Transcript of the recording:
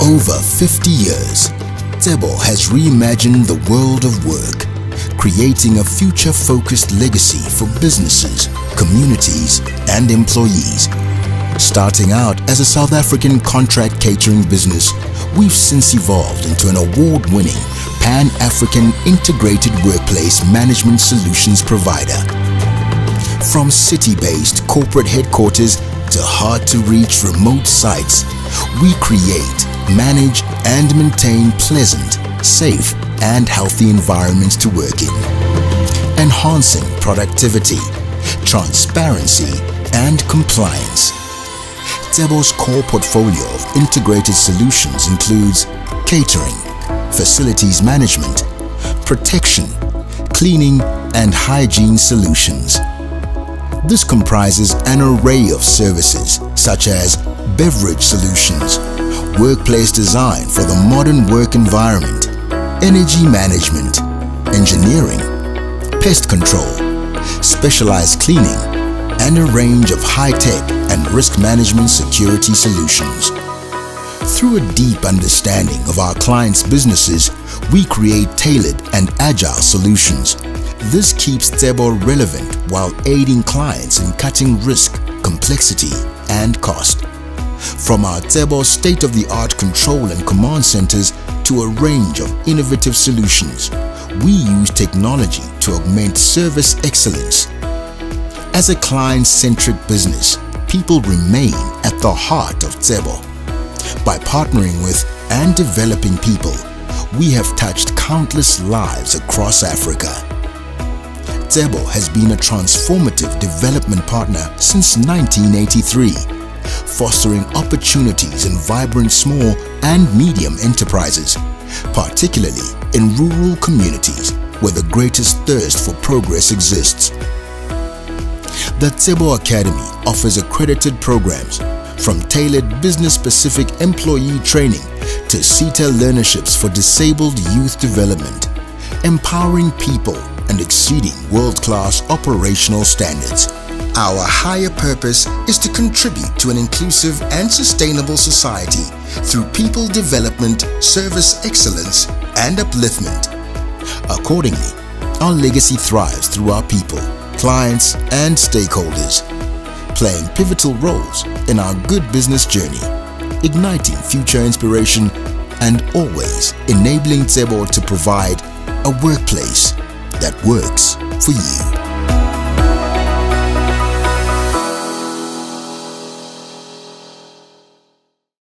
over 50 years, Tsebo has reimagined the world of work, creating a future-focused legacy for businesses, communities, and employees. Starting out as a South African contract catering business, we've since evolved into an award-winning Pan-African integrated workplace management solutions provider. From city-based corporate headquarters to hard-to-reach remote sites, we create, manage, and maintain pleasant, safe, and healthy environments to work in, enhancing productivity, transparency, and compliance. Tsebo's core portfolio of integrated solutions includes catering, facilities management, protection, cleaning, and hygiene solutions. This comprises an array of services such as beverage solutions, workplace design for the modern work environment, energy management, engineering, pest control, specialized cleaning, and a range of high-tech and risk management security solutions. Through a deep understanding of our clients' businesses, we create tailored and agile solutions. This keeps Tsebo relevant while aiding clients in cutting risk, complexity, and cost. From our Tsebo state-of-the-art control and command centers to a range of innovative solutions, we use technology to augment service excellence. As a client-centric business, people remain at the heart of Tsebo. By partnering with and developing people, we have touched countless lives across Africa. Tsebo has been a transformative development partner since 1983, fostering opportunities in vibrant small and medium enterprises, particularly in rural communities where the greatest thirst for progress exists. The Tsebo Academy offers accredited programs from tailored business-specific employee training to CETA learnerships for disabled youth development, empowering people and exceeding world-class operational standards. Our higher purpose is to contribute to an inclusive and sustainable society through people development, service excellence, and upliftment. Accordingly, our legacy thrives through our people, clients, and stakeholders, playing pivotal roles in our good business journey, igniting future inspiration, and always enabling Tsebo to provide a workplace that works for you.